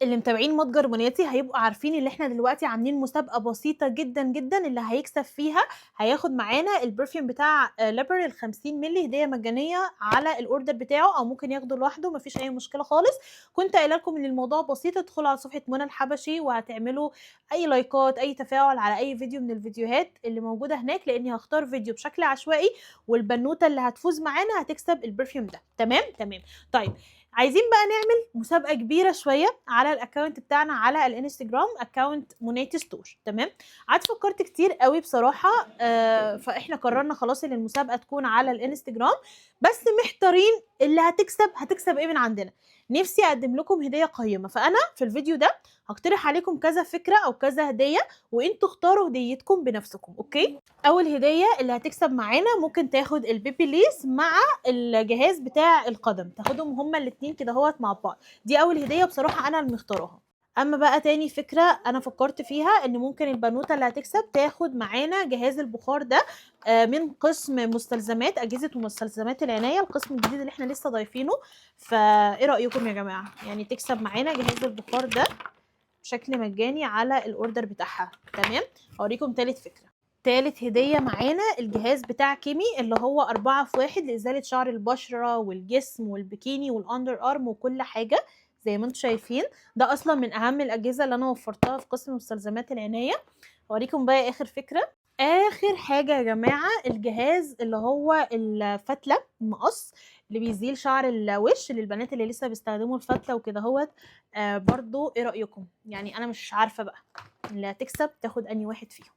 اللي متابعين متجر بنياتي هيبقوا عارفين اللي احنا دلوقتي عاملين مسابقه بسيطه جدا جدا، اللي هيكسب فيها هياخد معانا البرفيوم بتاع ليبر ال 50 مللي هديه مجانيه على الاوردر بتاعه، او ممكن ياخده لوحده مفيش اي مشكله خالص. كنت قايله لكم ان الموضوع بسيط، ادخلوا على صفحه منى الحبشي وهتعملوا اي لايكات، اي تفاعل على اي فيديو من الفيديوهات اللي موجوده هناك، لاني هختار فيديو بشكل عشوائي والبنوته اللي هتفوز معانا هتكسب البرفيوم ده. تمام تمام. طيب عايزين بقى نعمل مسابقه كبيره شويه على الاكونت بتاعنا على الانستجرام، اكونت مناتي ستور. تمام. قعدت فكرت كتير قوي بصراحه، فاحنا قررنا خلاص ان المسابقه تكون على الانستجرام، بس محتارين اللي هتكسب ايه من عندنا. نفسي اقدم لكم هديه قيمه، فانا في الفيديو ده هقترح عليكم كذا فكره او كذا هديه، وانتوا اختاروا هديتكم بنفسكم. اوكي. اول هديه اللي هتكسب معانا ممكن تاخد البيبي ليس مع الجهاز بتاع القدم، تاخدهم هما الاتنين كده اهوت مع بعض. دي اول هديه بصراحه انا اللي مختاراها. اما بقى تاني فكره انا فكرت فيها ان ممكن البنوته اللي هتكسب تاخد معانا جهاز البخار ده، من قسم مستلزمات اجهزه ومستلزمات العنايه، القسم الجديد اللي احنا لسه ضايفينه. فايه رايكم يا جماعه؟ يعني تكسب معانا جهاز البخار ده بشكل مجاني على الاوردر بتاعها. تمام. اوريكم تالت فكره. تالت هدية معانا الجهاز بتاع كيمي، اللي هو 4 في 1 لإزالة شعر البشرة والجسم والبكيني والأندر أرم وكل حاجة زي ما انتم شايفين. ده أصلا من أهم الأجهزة اللي أنا وفرتها في قسم مستلزمات العناية. أوريكم بقى آخر فكرة. آخر حاجة يا جماعة الجهاز اللي هو الفتلة المقص اللي بيزيل شعر الوش للبنات اللي لسه بيستخدموا الفتلة وكده هوت. برضو ايه رأيكم؟ يعني أنا مش عارفة بقى اللي هتكسب تاخد أنهي واحد فيهم.